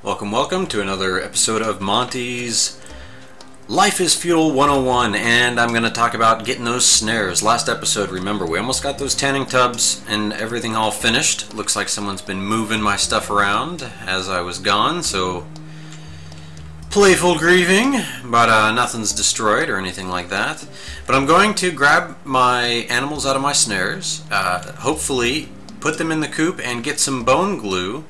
Welcome to another episode of Monty's Life is Feudal 101, and I'm going to talk about getting those snares. Last episode, remember, we almost got those tanning tubs and everything all finished. Looks like someone's been moving my stuff around as I was gone, so playful grieving, but nothing's destroyed or anything like that. But I'm going to grab my animals out of my snares, hopefully put them in the coop and get some bone glue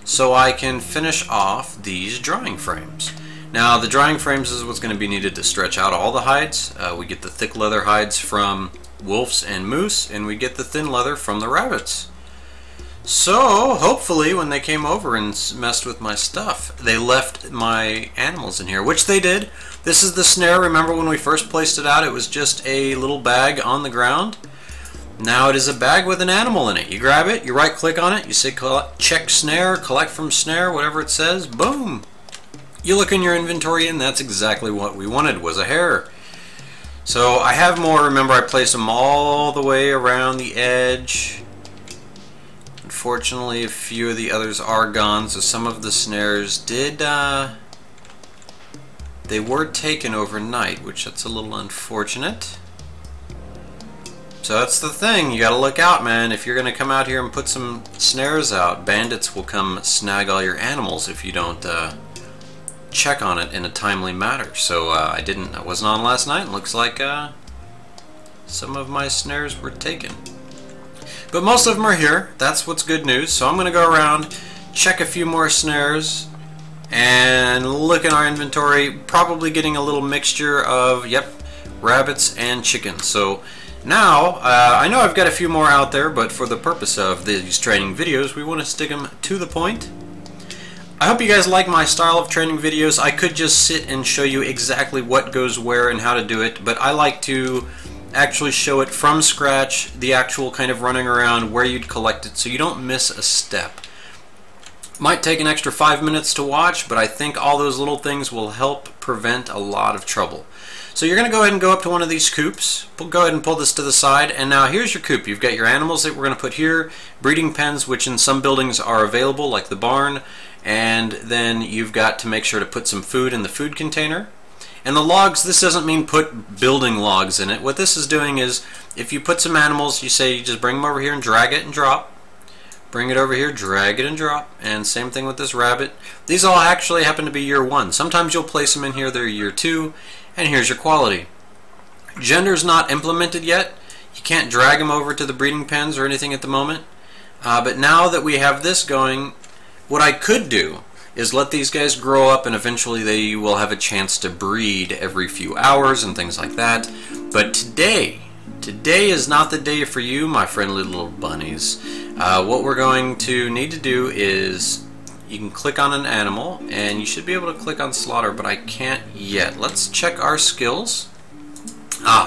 so I can finish off these drying frames. Now the drying frames is what's going to be needed to stretch out all the hides. We get the thick leather hides from wolves and moose, and we get the thin leather from the rabbits. So hopefully when they came over and messed with my stuff, they left my animals in here, which they did. This is the snare. Remember when we first placed it out, it was just a little bag on the ground. Now it is a bag with an animal in it. You grab it, you right click on it, you say check snare, collect from snare, whatever it says, boom. You look in your inventory and that's exactly what we wanted, was a hare. So I have more. Remember, I placed them all the way around the edge. Unfortunately, a few of the others are gone, so some of the snares did, they were taken overnight, which that's a little unfortunate. So that's the thing, you gotta look out, man. If you're gonna come out here and put some snares out, bandits will come snag all your animals if you don't check on it in a timely manner. So I wasn't on last night, and looks like some of my snares were taken. But most of them are here. That's what's good news. So I'm going to go around, check a few more snares, and look in our inventory, probably getting a little mixture of, yep, rabbits and chickens. So now, I know I've got a few more out there, but for the purpose of these training videos, we want to stick them to the point. I hope you guys like my style of training videos. I could just sit and show you exactly what goes where and how to do it, but I like to actually show it from scratch, the actual kind of running around, where you'd collect it, so you don't miss a step. Might take an extra 5 minutes to watch, but I think all those little things will help prevent a lot of trouble. So you're going to go ahead and go up to one of these coops. Go ahead and pull this to the side, and now here's your coop. You've got your animals that we're going to put here, breeding pens, which in some buildings are available, like the barn, and then you've got to make sure to put some food in the food container. And the logs, this doesn't mean put building logs in it. What this is doing is, if you put some animals, you just bring them over here and drag it and drop. Bring it over here, drag it and drop. And same thing with this rabbit. These all actually happen to be year 1. Sometimes you'll place them in here, they're year 2. And here's your quality. Gender's not implemented yet. You can't drag them over to the breeding pens or anything at the moment. But now that we have this going, what I could do is let these guys grow up, and eventually they will have a chance to breed every few hours and things like that. But today is not the day for you, my friendly little bunnies. What we're going to need to do is, you can click on an animal, and you should be able to click on slaughter, but I can't yet. Let's check our skills.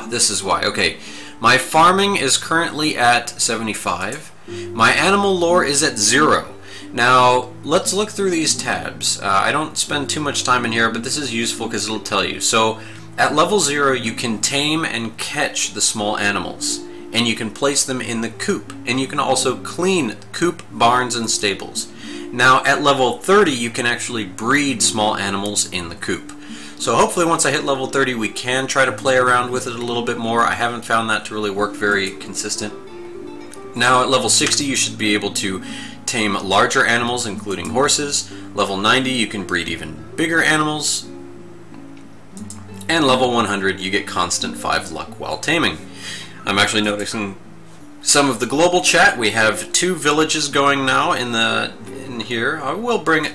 This is why. Okay, my farming is currently at 75. My animal lore is at 0. Now, let's look through these tabs. I don't spend too much time in here, but this is useful because it'll tell you. So, at level 0, you can tame and catch the small animals, and you can place them in the coop, and you can also clean coop, barns, and stables. Now, at level 30, you can actually breed small animals in the coop. So hopefully once I hit level 30, we can try to play around with it a little bit more. I haven't found that to really work very consistent. Now, at level 60, you should be able to tame larger animals, including horses. Level 90, you can breed even bigger animals. And level 100, you get constant 5 luck while taming. I'm actually noticing some of the global chat. We have 2 villages going now in here. I will bring a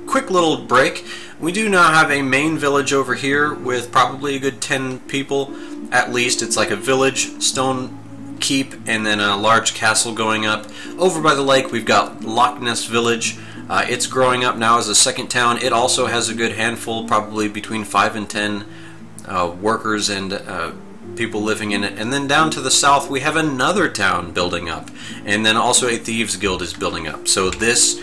quick little break. We do now have a main village over here with probably a good 10 people at least. It's like a village, stone keep, and then a large castle going up. Over by the lake, we've got Loch Ness Village. It's growing up now as a second town. It also has a good handful, probably between 5 and 10 workers and people living in it. And then down to the south, we have another town building up, and then also a thieves guild is building up. So this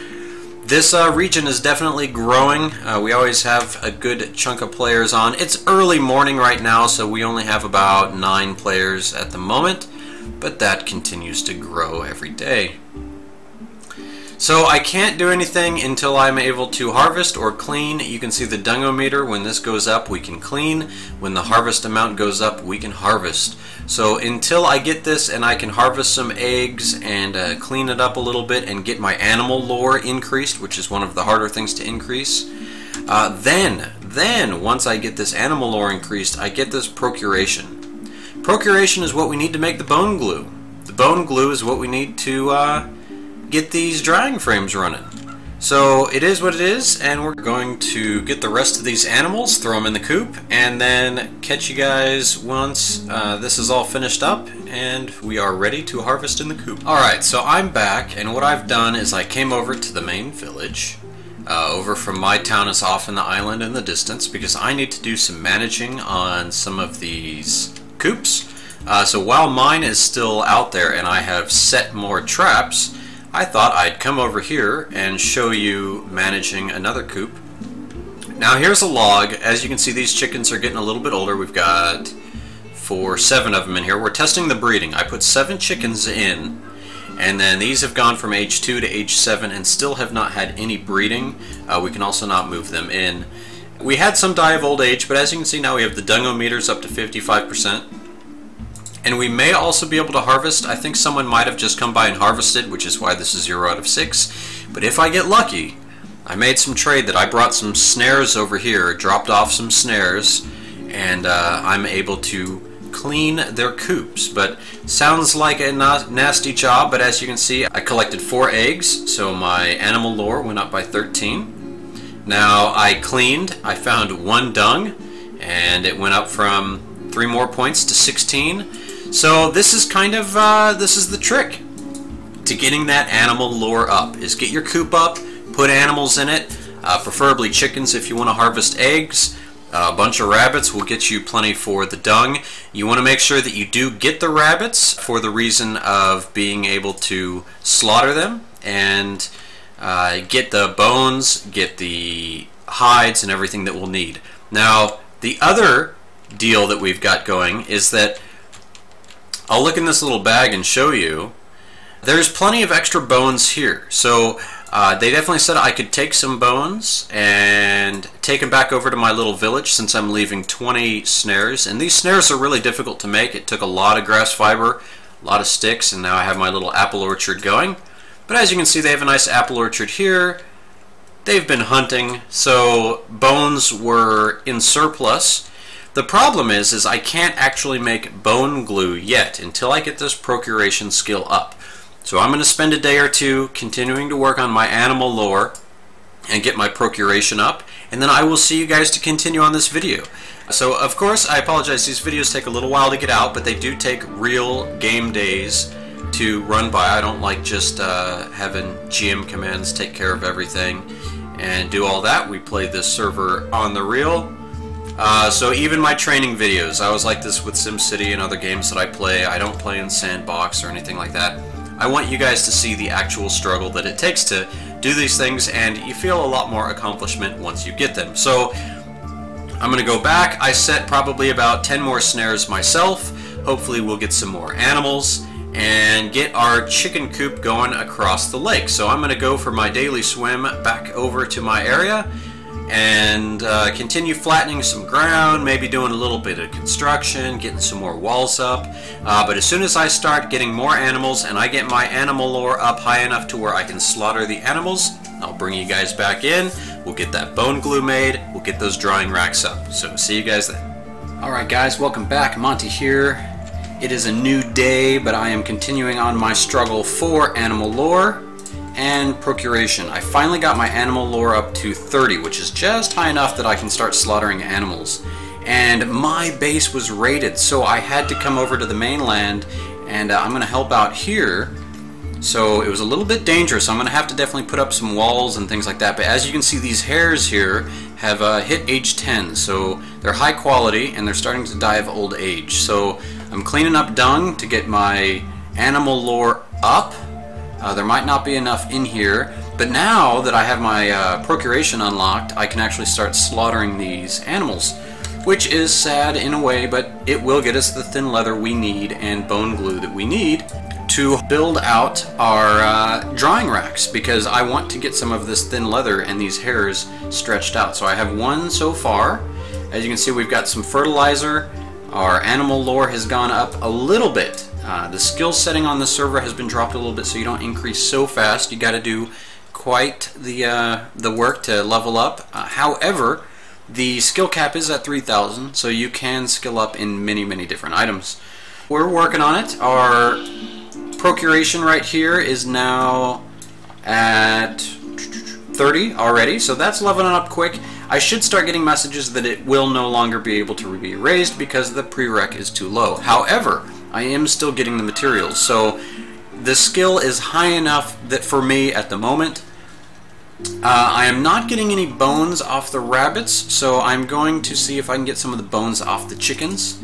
region is definitely growing. We always have a good chunk of players on. It's early morning right now, so we only have about 9 players at the moment, but that continues to grow every day. So I can't do anything until I'm able to harvest or clean. You can see the dungometer. When this goes up, we can clean. When the harvest amount goes up, we can harvest. So until I get this and I can harvest some eggs and clean it up a little bit and get my animal lore increased, which is one of the harder things to increase, then once I get this animal lore increased, I get this procuration. Procuration is what we need to make the bone glue. The bone glue is what we need to get these drying frames running. So it is what it is, and we're going to get the rest of these animals, throw them in the coop, and then catch you guys once this is all finished up and we are ready to harvest in the coop. Alright, so I'm back, and what I've done is I came over to the main village. Over from my town is off in the island in the distance because I need to do some managing on some of these coops. So while mine is still out there and I have set more traps, I thought I'd come over here and show you managing another coop. Now here's a log. As you can see, these chickens are getting a little bit older. We've got 7 of them in here. We're testing the breeding. I put 7 chickens in, and then these have gone from age 2 to age 7 and still have not had any breeding. We can also not move them in. We had some die of old age, but as you can see now we have the dungometers up to 55%. And we may also be able to harvest. I think someone might have just come by and harvested, which is why this is 0 out of 6. But if I get lucky, I made some trade that I brought some snares over here, dropped off some snares, and I'm able to clean their coops. But sounds like a nasty job, but as you can see, I collected 4 eggs, so my animal lore went up by 13. Now I cleaned, I found 1 dung, and it went up from 3 more points to 16. So this is kind of, this is the trick to getting that animal lore up, is get your coop up, put animals in it, preferably chickens if you want to harvest eggs. A bunch of rabbits will get you plenty for the dung. You want to make sure that you do get the rabbits for the reason of being able to slaughter them and get the bones, get the hides and everything that we'll need. Now the other deal that we've got going is that I'll look in this little bag and show you. There's plenty of extra bones here. So they definitely said I could take some bones and take them back over to my little village since I'm leaving 20 snares. And these snares are really difficult to make. It took a lot of grass fiber, a lot of sticks, and now I have my little apple orchard going. But as you can see, they have a nice apple orchard here. They've been hunting, so bones were in surplus. The problem is I can't actually make bone glue yet until I get this procuration skill up. So I'm going to spend a day or two continuing to work on my animal lore and get my procuration up, and then I will see you guys to continue on this video. So of course, I apologize, these videos take a little while to get out, but they do take real game days to run by. I don't like just having GM commands take care of everything and do all that. We play this server on the real. So even my training videos, I was like this with SimCity and other games that I play. I don't play in Sandbox or anything like that. I want you guys to see the actual struggle that it takes to do these things, and you feel a lot more accomplishment once you get them. So I'm going to go back. I set probably about 10 more snares myself. Hopefully we'll get some more animals and get our chicken coop going across the lake. So I'm going to go for my daily swim back over to my area and continue flattening some ground, maybe doing a little bit of construction, getting some more walls up. But as soon as I start getting more animals and I get my animal lore up high enough to where I can slaughter the animals, I'll bring you guys back in. We'll get that bone glue made. We'll get those drying racks up. So see you guys then. Alright guys, welcome back. Monty here. It is a new day, but I am continuing on my struggle for animal lore and procuration. I finally got my animal lore up to 30, which is just high enough that I can start slaughtering animals. And my base was raided, so I had to come over to the mainland, and I'm going to help out here. So it was a little bit dangerous. I'm going to have to definitely put up some walls and things like that. But as you can see, these hares here have hit age 10, so they're high quality and they're starting to die of old age. So I'm cleaning up dung to get my animal lore up. There might not be enough in here, but now that I have my procuration unlocked, I can actually start slaughtering these animals, which is sad in a way, but it will get us the thin leather we need and bone glue that we need to build out our drying racks, because I want to get some of this thin leather and these hairs stretched out. So I have one so far. As you can see, we've got some fertilizer. Our animal lore has gone up a little bit. The skill setting on the server has been dropped a little bit, so you don't increase so fast. You got to do quite the work to level up. However, the skill cap is at 3,000, so you can skill up in many different items. We're working on it. Our procuration right here is now at 30 already, so that's leveling up quick. I should start getting messages that it will no longer be able to be raised because the prereq is too low. However, I am still getting the materials, so the skill is high enough that for me at the moment, I am not getting any bones off the rabbits, so I'm going to see if I can get some of the bones off the chickens.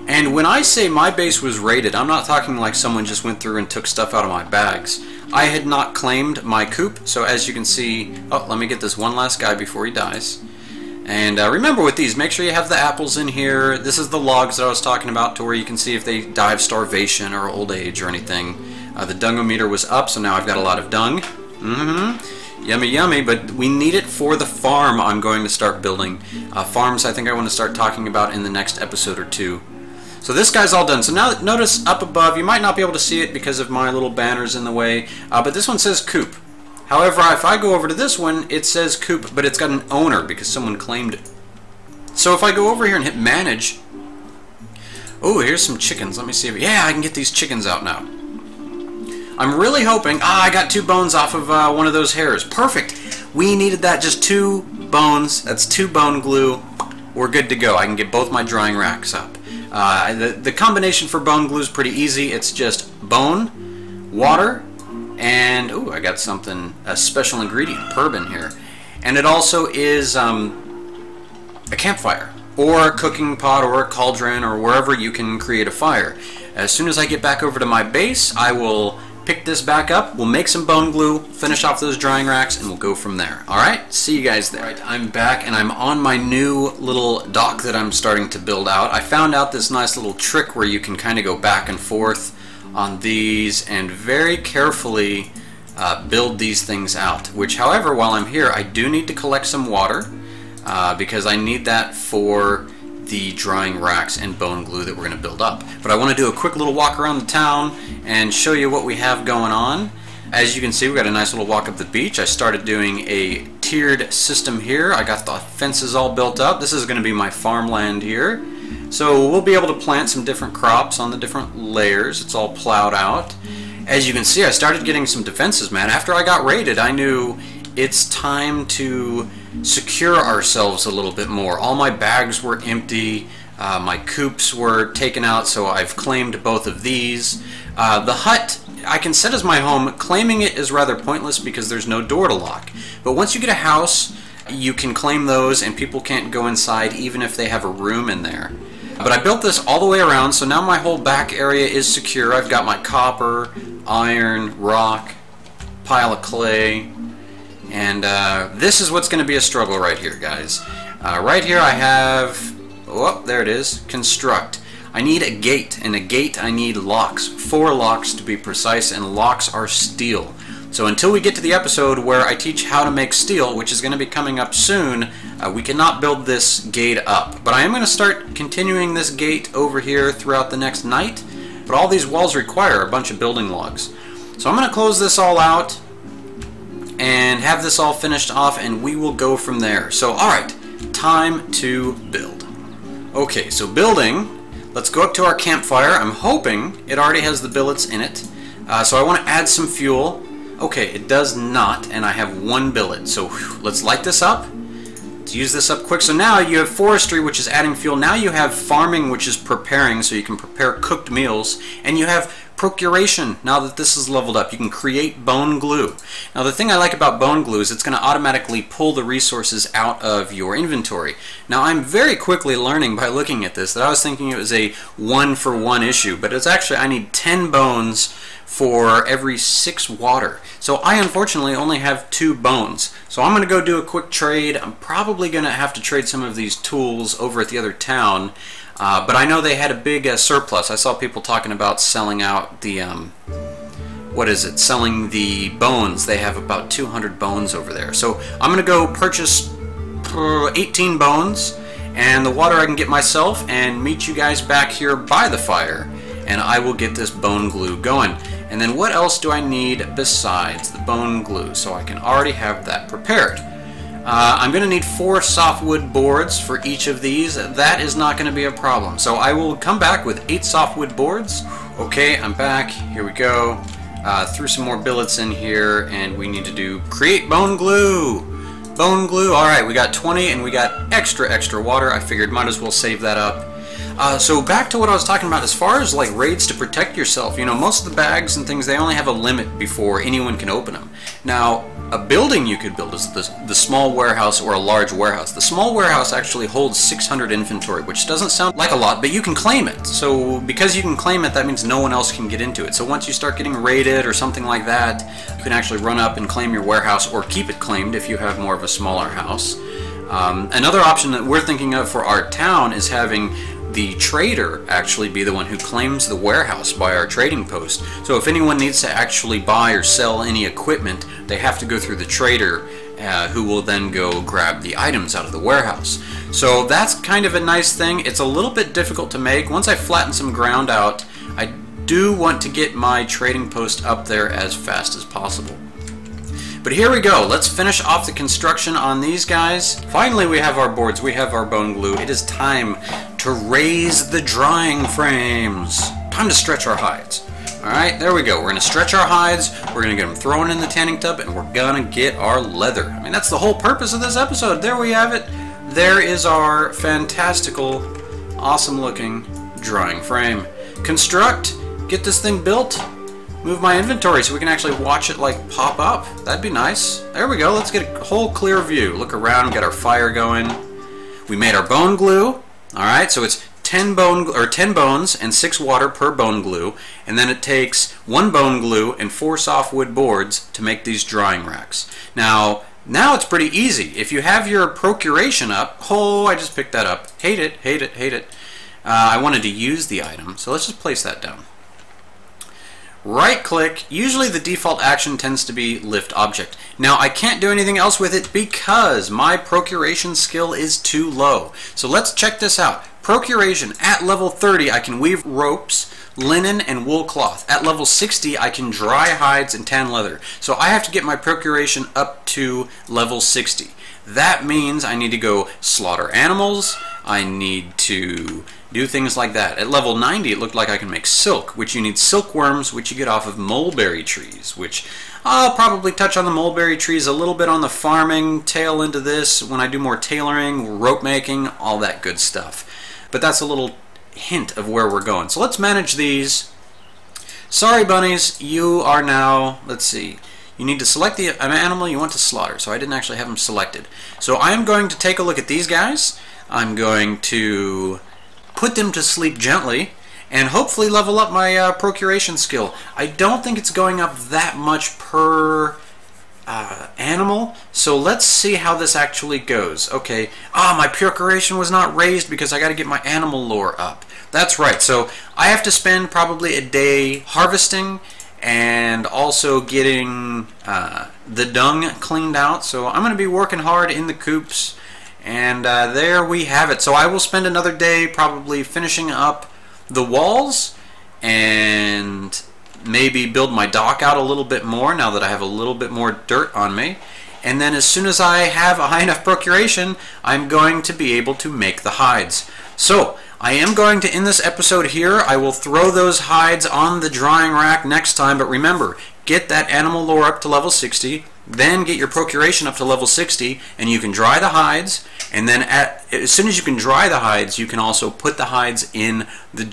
And when I say my base was raided, I'm not talking like someone just went through and took stuff out of my bags. I had not claimed my coop, so as you can see, oh, let me get this one last guy before he dies. And remember with these, make sure you have the apples in here. This is the logs that I was talking about, to where you can see if they die of starvation or old age or anything. The dungometer was up, so now I've got a lot of dung. Yummy, yummy, but we need it for the farm I'm going to start building. Farms I think I want to start talking about in the next episode or two. So this guy's all done. So now notice up above, you might not be able to see it because of my little banners in the way, but this one says Coop. However, if I go over to this one, it says Coop, but it's got an owner because someone claimed it. So if I go over here and hit manage, oh, here's some chickens. Let me see if, yeah, I can get these chickens out now. I'm really hoping, I got 2 bones off of one of those hairs. Perfect. We needed that, just 2 bones. That's 2 bone glue. We're good to go. I can get both my drying racks up. The combination for bone glue is pretty easy. It's just bone, water, and ooh, I got something, a special ingredient, Purbin here. And it also is a campfire, or a cooking pot, or a cauldron, or wherever you can create a fire. As soon as I get back over to my base, I will pick this back up, we'll make some bone glue, finish off those drying racks, and we'll go from there. Alright, see you guys there. Alright, I'm back and I'm on my new little dock that I'm starting to build out. I found out this nice little trick where you can kind of go back and forth on these and very carefully build these things out. Which, however, while I'm here, I do need to collect some water because I need that for the drying racks and bone glue that we're going to build up. But I want to do a quick little walk around the town and show you what we have going on. As you can see, we got a nice little walk up the beach. I started doing a tiered system here. I got the fences all built up. This is going to be my farmland here. So we'll be able to plant some different crops on the different layers. It's all plowed out. As you can see, I started getting some defenses, man. After I got raided, I knew it's time to secure ourselves a little bit more. All my bags were empty. My coops were taken out, so I've claimed both of these. The hut I can set as my home. Claiming it is rather pointless because there's no door to lock. But once you get a house, you can claim those and people can't go inside even if they have a room in there. But I built this all the way around, so now my whole back area is secure. I've got my copper, iron, rock, pile of clay, and this is what's going to be a struggle right here, guys. Right here I have, oh, there it is, construct. I need a gate, and a gate I need locks. 4 locks to be precise, and locks are steel. So until we get to the episode where I teach how to make steel, which is going to be coming up soon, we cannot build this gate up. But I am going to start continuing this gate over here throughout the next night. But all these walls require a bunch of building logs. So I'm going to close this all out and have this all finished off, and we will go from there. So alright, time to build. Okay, so building, let's go up to our campfire. I'm hoping it already has the billets in it. So I want to add some fuel. Okay, it does not, and I have 1 billet. So whew, let's light this up. Let's use this up quick. So now you have forestry, which is adding fuel. Now you have farming, which is preparing, so you can prepare cooked meals. And you have procuration. Now that this is leveled up, you can create bone glue. Now the thing I like about bone glue is it's going to automatically pull the resources out of your inventory. Now I'm very quickly learning by looking at this that I was thinking it was a 1-for-1 issue, but it's actually I need 10 bones for every 6 water. So I unfortunately only have 2 bones. So I'm going to go do a quick trade. I'm probably going to have to trade some of these tools over at the other town. But I know they had a big surplus. I saw people talking about selling out the, selling the bones. They have about 200 bones over there. So I'm going to go purchase 18 bones and the water I can get myself and meet you guys back here by the fire. And I will get this bone glue going. And then what else do I need besides the bone glue? So I can already have that prepared. I'm going to need 4 softwood boards for each of these. That is not going to be a problem. So I will come back with 8 softwood boards. Okay, I'm back. Here we go. Threw some more billets in here, and we need to create bone glue. Bone glue. All right, we got 20, and we got extra water. I figured might as well save that up. So back to what I was talking about as far as like raids to protect yourself. You know, most of the bags and things, they only have a limit before anyone can open them. Now, a building you could build is the small warehouse or a large warehouse. The small warehouse actually holds 600 inventory, which doesn't sound like a lot, but you can claim it. So because you can claim it, that means no one else can get into it. So once you start getting raided or something like that, you can actually run up and claim your warehouse or keep it claimed if you have more of a smaller house. Another option that we're thinking of for our town is having the trader actually be the one who claims the warehouse by our trading post. So if anyone needs to actually buy or sell any equipment, they have to go through the trader who will then go grab the items out of the warehouse. So that's kind of a nice thing. It's a little bit difficult to make. Once I flatten some ground out, I do want to get my trading post up there as fast as possible. But here we go. Let's finish off the construction on these guys. Finally, we have our boards. We have our bone glue. It is time to raise the drying frames. Time to stretch our hides. All right, there we go. We're going to stretch our hides. We're going to get them thrown in the tanning tub, and we're going to get our leather. I mean, that's the whole purpose of this episode. There we have it. There is our fantastical, awesome-looking drying frame. Construct. Get this thing built. Move my inventory so we can actually watch it like pop up. That'd be nice. There we go. Let's get a whole clear view. Look around, get our fire going. We made our bone glue. All right, so it's 10 bones and 6 water per bone glue, and then it takes 1 bone glue and 4 softwood boards to make these drying racks. Now it's pretty easy. If you have your procuration up, oh, I just picked that up. Hate it, hate it, hate it. I wanted to use the item, so let's just place that down. Right click. Usually the default action tends to be lift object. Now I can't do anything else with it because my procuration skill is too low. So let's check this out. Procuration at level 30 I can weave ropes, linen, and wool cloth. At level 60 I can dry hides and tan leather. So I have to get my procuration up to level 60. That means I need to go slaughter animals. I need to do things like that. At level 90 it looked like I can make silk, which you need silkworms, which you get off of mulberry trees, which I'll probably touch on the mulberry trees a little bit on the farming tail into this when I do more tailoring, rope making, all that good stuff. But that's a little hint of where we're going. So let's manage these. Sorry bunnies, you are now, let's see, you need to select the animal you want to slaughter. So I didn't actually have them selected. So I am going to take a look at these guys. I'm going to put them to sleep gently and hopefully level up my procuration skill. I don't think it's going up that much per animal, so let's see how this actually goes. Okay, my procuration was not raised because I got to get my animal lore up. That's right, so I have to spend probably a day harvesting and also getting the dung cleaned out. So I'm going to be working hard in the coops. And there we have it. So I will spend another day probably finishing up the walls and maybe build my dock out a little bit more now that I have a little bit more dirt on me. And then as soon as I have a high enough procuration, I'm going to be able to make the hides. So I am going to end this episode here. I will throw those hides on the drying rack next time, but remember, get that animal lore up to level 60, then get your procuration up to level 60, and you can dry the hides, and then as soon as you can dry the hides, you can also put the hides in the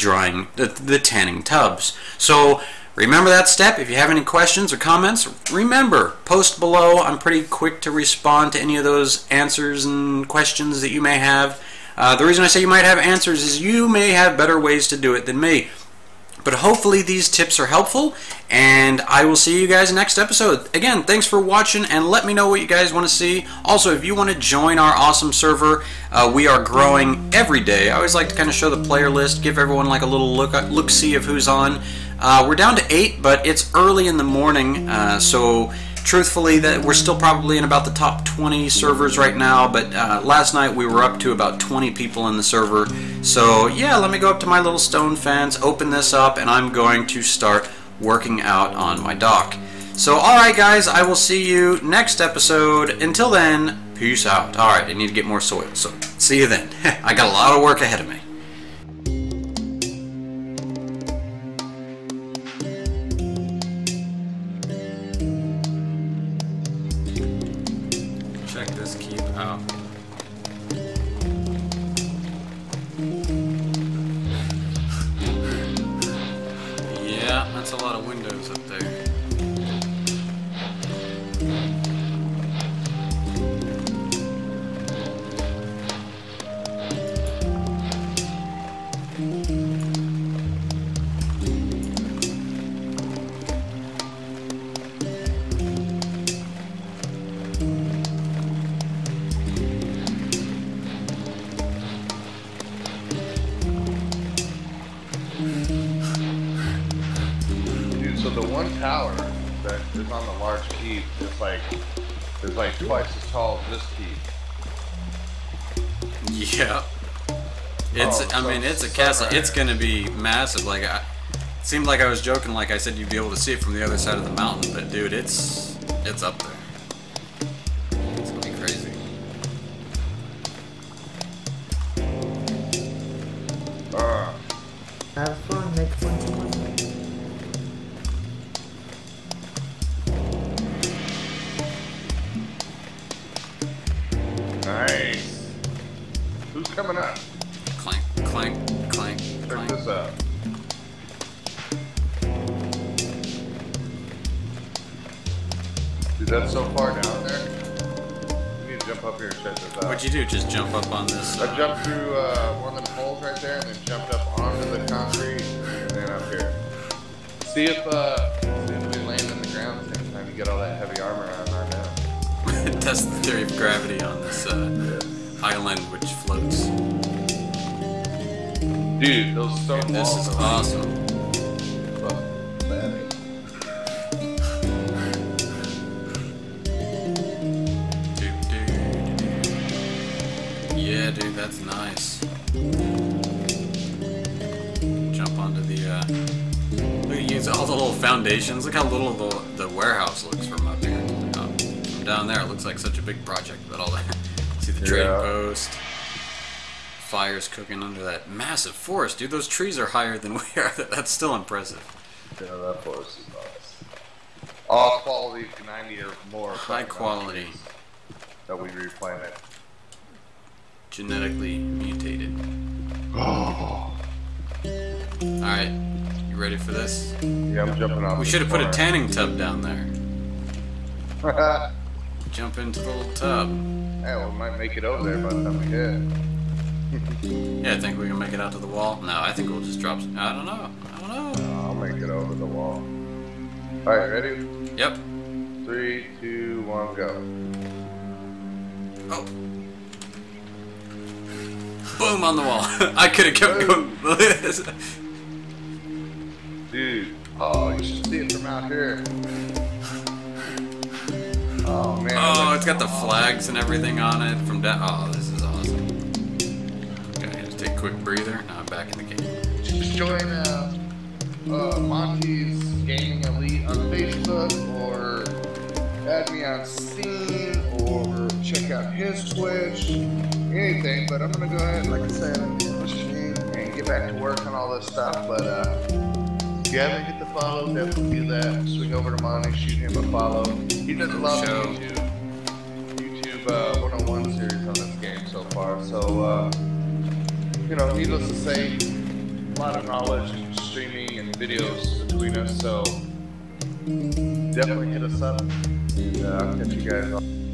tanning tubs. So remember that step. If you have any questions or comments, remember, post below. I'm pretty quick to respond to any of those answers and questions that you may have. The reason I say you might have answers is you may have better ways to do it than me. But hopefully these tips are helpful, and I will see you guys next episode. Again, thanks for watching, and let me know what you guys want to see. Also, if you want to join our awesome server, we are growing every day. I always like to kind of show the player list, give everyone like a little look-see of who's on. We're down to 8, but it's early in the morning, so truthfully, that we're still probably in about the top 20 servers right now, but last night we were up to about 20 people in the server. So yeah, let me go up to my little stone fence, open this up, and I'm going to start working out on my dock. So alright guys, I will see you next episode. Until then, peace out. Alright, I need to get more soil, so see you then. I got a lot of work ahead of me. Check this keep out. Yeah, that's a lot of windows up there. So the one tower that is on the large keep is like twice as tall as this keep. Yeah. It's I mean it's a castle. It's gonna be massive. Like it seemed like I was joking. Like I said, you'd be able to see it from the other side of the mountain. But dude, it's up there. It's gonna be crazy. Have fun, make fun. Nice. Who's coming up? Clank, clank, clank, Check clank. this out. Dude, that's so far down there. You need to jump up here and check this out. What'd you do? Just jump up on this? I jumped through one of them holes right there and then jumped up onto the concrete and then up here. See if we land in the ground at the same time you get all that heavy armor on our now. Test the theory of gravity on this island which floats. Dude, those stone Dude, this walls is are awesome. Yeah, dude, that's nice. Jump onto the, look at use all the little foundations. Look how little the warehouse looks from up here. From down there, it looks like such a big project, but all that. See the trading post. Fires cooking under that massive forest. Dude, those trees are higher than we are. That's still impressive. Yeah, that forest is nice. All quality 90 or more. High quality. That we replanted. Genetically mutated. Oh. Alright, you ready for this? Yeah, I'm jumping off. We should have put a tanning tub down there. Jump into the little tub. Hey, well, we might make it over there by the time we hit. Yeah, I think we can make it out to the wall. No, I think we'll just drop some. I don't know. I'll make it over the wall. Alright, ready? Yep. 3, 2, 1, go. Oh. Boom on the wall. I could have kept going. Look at this. Dude. Oh, you should see it from out here. Oh, man. Oh, it's got the flags and everything on it from down. Oh, this is awesome. Okay, just take a quick breather. Now I'm back in the game. Just join Monty's Gaming Elite on Facebook, or add me on Steam, or check out his Twitch, anything. But I'm gonna go ahead, like I said, and get back to work on all this stuff. But if you haven't hit the follow, definitely do that. Swing over to Monty, shoot him a follow. He does a lot of YouTube 101 series on this game so far. So you know, needless to say, a lot of knowledge and streaming and videos between us, so definitely hit us up, and I'll catch you guys on.